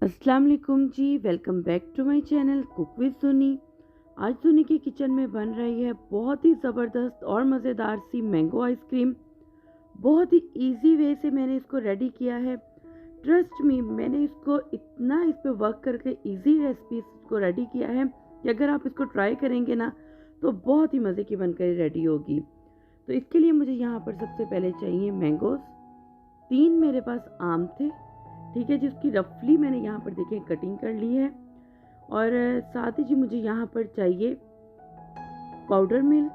अस्सलाम वालेकुम जी। Welcome back to my channel cook with Soni. आज सोनी के किचन में बन रही है बहुत ही ज़बरदस्त और मज़ेदार सी मैंगो आइसक्रीम। बहुत ही इजी वे से मैंने इसको रेडी किया है। ट्रस्ट मी, मैंने इसको इतना इस पे वर्क करके इजी रेसिपी को रेडी किया है कि अगर आप इसको ट्राई करेंगे ना तो बहुत ही मज़े की बनकर रेडी होगी। तो इसके लिए मुझे यहाँ पर सबसे पहले चाहिए मैंगोज़। 3 मेरे पास आम थे, ठीक है, जिसकी रफली मैंने यहाँ पर देखिए कटिंग कर ली है। और साथ ही जी मुझे यहाँ पर चाहिए पाउडर मिल्क,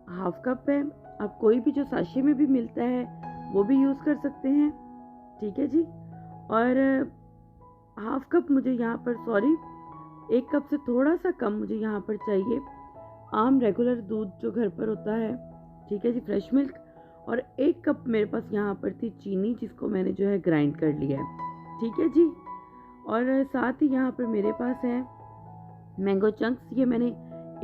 हाफ कप है। आप कोई भी जो साशे में भी मिलता है वो भी यूज़ कर सकते हैं, ठीक है जी। और हाफ कप मुझे यहाँ पर 1 कप से थोड़ा सा कम मुझे यहाँ पर चाहिए आम रेगुलर दूध जो घर पर होता है, ठीक है जी, फ्रेश मिल्क। और 1 कप मेरे पास यहाँ पर थी चीनी, जिसको मैंने जो है ग्राइंड कर लिया है, ठीक है जी। और साथ ही यहाँ पर मेरे पास है मैंगो चंक्स। ये मैंने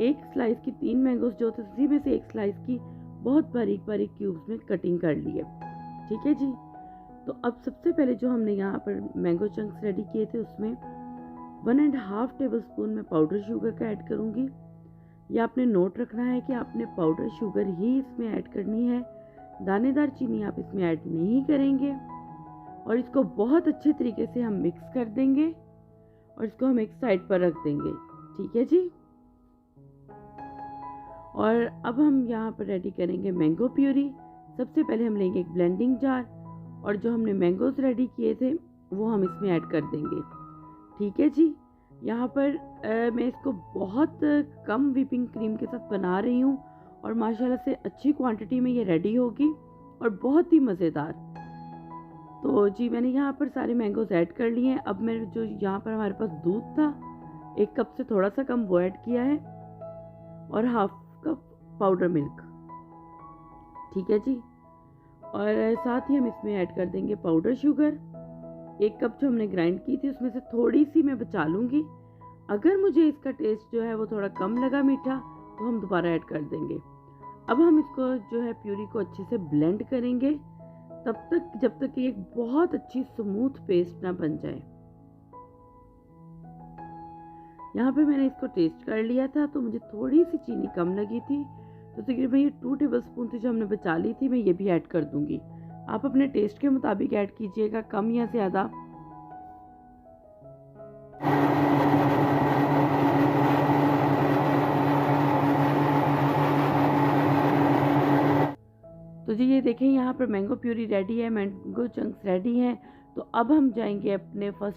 1 स्लाइस की 3 मैंगोस जो थे उसी में से 1 स्लाइस की बहुत बारीक बारीक क्यूब्स में कटिंग कर ली है, ठीक है जी। तो अब सबसे पहले जो हमने यहाँ पर मैंगो चंक्स रेडी किए थे उसमें 1.5 टेबल स्पून में पाउडर शुगर का ऐड करूँगी। यह आपने नोट रखना है कि आपने पाउडर शुगर ही इसमें ऐड करनी है, दानेदार चीनी आप इसमें ऐड नहीं करेंगे। और इसको बहुत अच्छे तरीके से हम मिक्स कर देंगे और इसको हम एक साइड पर रख देंगे, ठीक है जी। और अब हम यहाँ पर रेडी करेंगे मैंगो प्यूरी। सबसे पहले हम लेंगे एक ब्लेंडिंग जार और जो हमने मैंगोज रेडी किए थे वो हम इसमें ऐड कर देंगे, ठीक है जी। यहाँ पर मैं इसको बहुत कम व्हिपिंग क्रीम के साथ बना रही हूँ और माशाल्लाह से अच्छी क्वांटिटी में ये रेडी होगी और बहुत ही मज़ेदार। तो जी मैंने यहाँ पर सारे मैंगोज ऐड कर लिए हैं। अब मेरे जो यहाँ पर हमारे पास दूध था 1 कप से थोड़ा सा कम वो ऐड किया है और हाफ कप पाउडर मिल्क, ठीक है जी। और साथ ही हम इसमें ऐड कर देंगे पाउडर शुगर। 1 कप जो हमने ग्राइंड की थी उसमें से थोड़ी सी मैं बचा लूँगी। अगर मुझे इसका टेस्ट जो है वो थोड़ा कम लगा मीठा तो हम दोबारा ऐड कर देंगे। अब हम इसको जो है प्यूरी को अच्छे से ब्लेंड करेंगे तब तक जब तक कि एक बहुत अच्छी स्मूथ पेस्ट ना बन जाए। यहाँ पे मैंने इसको टेस्ट कर लिया था तो मुझे थोड़ी सी चीनी कम लगी थी, तो तकरीबन ये 2 टेबल स्पून थी जो हमने बचा ली थी, मैं ये भी ऐड कर दूंगी। आप अपने टेस्ट के मुताबिक ऐड कीजिएगा, कम या ज़्यादा। तो जी ये देखें यहाँ पर मैंगो प्यूरी रेडी है, मैंगो चंक्स रेडी हैं। तो अब हम जाएंगे अपने थर्ड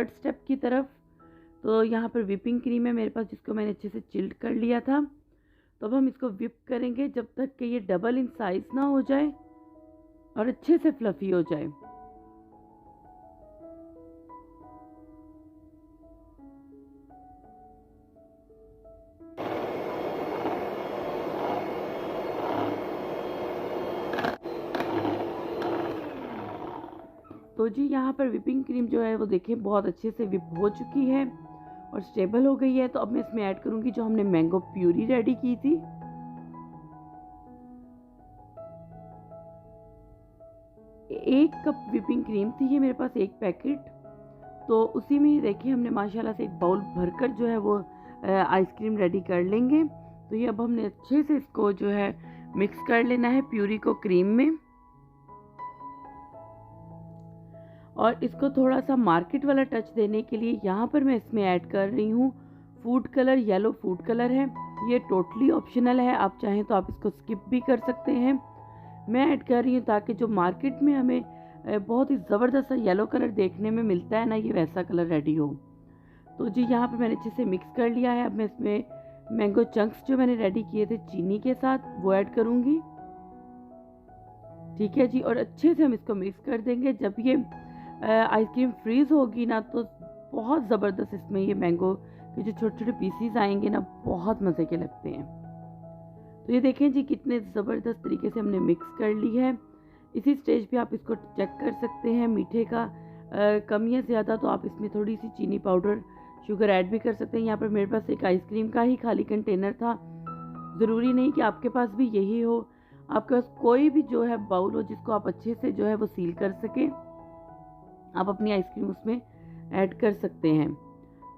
स्टेप की तरफ। तो यहाँ पर व्हिपिंग क्रीम है मेरे पास जिसको मैंने अच्छे से चिल्ड कर लिया था। तो अब हम इसको व्हिप करेंगे जब तक कि ये डबल इन साइज ना हो जाए और अच्छे से फ्लफी हो जाए। तो जी यहाँ पर व्हिपिंग क्रीम जो है वो देखिए बहुत अच्छे से व्हिप हो चुकी है और स्टेबल हो गई है। तो अब मैं इसमें ऐड करूँगी जो हमने मैंगो प्यूरी रेडी की थी। एक कप व्हिपिंग क्रीम थी ये मेरे पास, 1 पैकेट। तो उसी में देखिए हमने माशाल्लाह से एक बाउल भरकर जो है वो आइसक्रीम रेडी कर लेंगे। तो ये अब हमने अच्छे से इसको जो है मिक्स कर लेना है प्यूरी को क्रीम में। और इसको थोड़ा सा मार्केट वाला टच देने के लिए यहाँ पर मैं इसमें ऐड कर रही हूँ food colour, yellow food colour है। ये टोटली ऑप्शनल है, आप चाहें तो आप इसको स्किप भी कर सकते हैं। मैं ऐड कर रही हूँ ताकि जो मार्केट में हमें बहुत ही ज़बरदस्त सा येलो कलर देखने में मिलता है ना, ये वैसा कलर रेडी हो। तो जी यहाँ पर मैंने अच्छे से मिक्स कर लिया है। अब मैं इसमें मैंगो चंक्स जो मैंने रेडी किए थे चीनी के साथ वो ऐड करूँगी, ठीक है जी। और अच्छे से हम इसको मिक्स कर देंगे। जब ये आइसक्रीम फ्रीज होगी ना तो बहुत ज़बरदस्त इसमें ये मैंगो के जो छोटे छोटे पीसीज आएंगे ना, बहुत मज़े के लगते हैं। तो ये देखें जी कितने ज़बरदस्त तरीके से हमने मिक्स कर ली है। इसी स्टेज पे आप इसको चेक कर सकते हैं मीठे का कम या ज़्यादा, तो आप इसमें थोड़ी सी चीनी पाउडर शुगर ऐड भी कर सकते हैं। यहाँ पर मेरे पास एक आइसक्रीम का ही खाली कंटेनर था, ज़रूरी नहीं कि आपके पास भी यही हो। आपके पास कोई भी जो है बाउल हो जिसको आप अच्छे से जो है वो सील कर सकें, आप अपनी आइसक्रीम उसमें ऐड कर सकते हैं।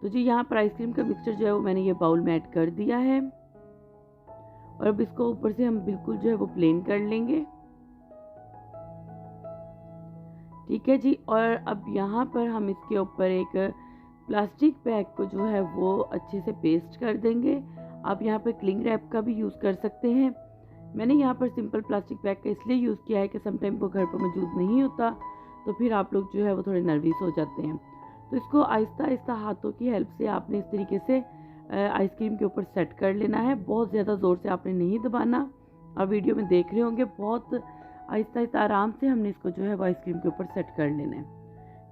तो जी यहाँ पर आइसक्रीम का मिक्सचर जो है वो मैंने ये बाउल में ऐड कर दिया है और अब इसको ऊपर से हम बिल्कुल जो है वो प्लेन कर लेंगे। ठीक है जी। और अब यहाँ पर हम इसके ऊपर एक प्लास्टिक बैग को जो है वो अच्छे से पेस्ट कर देंगे। आप यहाँ पर क्लिंग रैप का भी यूज़ कर सकते हैं। मैंने यहाँ पर सिंपल प्लास्टिक बैग का इसलिए यूज़ किया है कि समटाइम वो घर पर मौजूद नहीं होता, तो फिर आप लोग जो है वो थोड़े नर्वस हो जाते हैं। तो इसको आहिस्ता आहिस्ता हाथों की हेल्प से आपने इस तरीके से आइसक्रीम के ऊपर सेट कर लेना है। बहुत ज़्यादा ज़ोर से आपने नहीं दबाना। आप वीडियो में देख रहे होंगे, बहुत आहिस्ता आहिस्ता आराम से हमने इसको जो है वो आइसक्रीम के ऊपर सेट कर लेना है।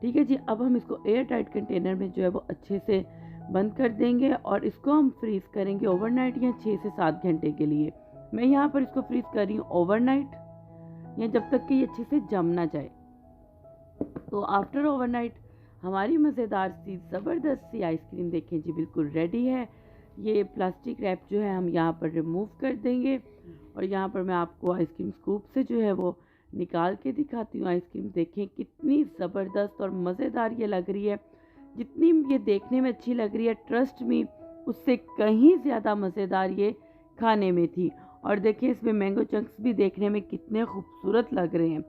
ठीक है जी। अब हम इसको एयर टाइट कंटेनर में जो है वो अच्छे से बंद कर देंगे और इसको हम फ्रीज़ करेंगे ओवरनाइट या 6 से 7 घंटे के लिए। मैं यहाँ पर इसको फ्रीज़ कर रही हूँ ओवरनाइट, या जब तक कि ये अच्छे से जम ना जाए। तो आफ्टर ओवरनाइट हमारी मज़ेदार सी ज़बरदस्त सी आइसक्रीम देखें जी बिल्कुल रेडी है। ये प्लास्टिक रैप जो है हम यहाँ पर रिमूव कर देंगे और यहाँ पर मैं आपको आइसक्रीम स्कूप से जो है वो निकाल के दिखाती हूँ। आइसक्रीम देखें कितनी ज़बरदस्त और मज़ेदार ये लग रही है। जितनी ये देखने में अच्छी लग रही है, ट्रस्ट मी, उससे कहीं ज़्यादा मज़ेदार ये खाने में थी। और देखिए इसमें मैंगो चंक्स भी देखने में कितने खूबसूरत लग रहे हैं।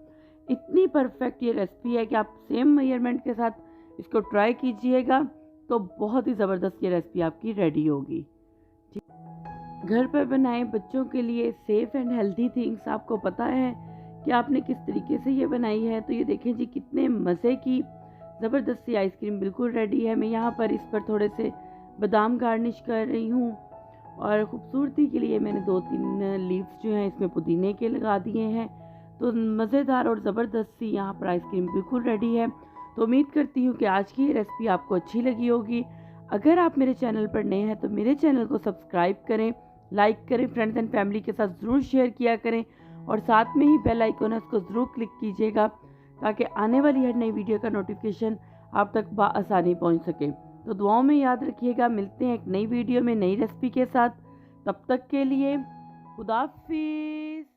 इतनी परफेक्ट ये रेसिपी है कि आप सेम मेजरमेंट के साथ इसको ट्राई कीजिएगा तो बहुत ही ज़बरदस्त ये रेसिपी आपकी रेडी होगी। घर पर बनाएं बच्चों के लिए सेफ़ एंड हेल्दी थिंग्स। आपको पता है कि आपने किस तरीके से ये बनाई है। तो ये देखें जी कितने मज़े की ज़बरदस्त सी आइसक्रीम बिल्कुल रेडी है। मैं यहाँ पर इस पर थोड़े से बादाम गार्निश कर रही हूँ और ख़ूबसूरती के लिए मैंने 2-3 लीव्स जो हैं इसमें पुदीने के लगा दिए हैं। तो मज़ेदार और ज़बरदस्त सी यहाँ पर आइसक्रीम बिल्कुल रेडी है। तो उम्मीद करती हूँ कि आज की ये रेसिपी आपको अच्छी लगी होगी। अगर आप मेरे चैनल पर नए हैं तो मेरे चैनल को सब्सक्राइब करें, लाइक करें, फ्रेंड्स एंड फैमिली के साथ ज़रूर शेयर किया करें और साथ में ही बेल आइकन है उसको ज़रूर क्लिक कीजिएगा ताकि आने वाली हर नई वीडियो का नोटिफिकेशन आप तक बआसानी पहुँच सके। तो दुआओं में याद रखिएगा। मिलते हैं एक नई वीडियो में नई रेसिपी के साथ। तब तक के लिए खुदा हाफिज़।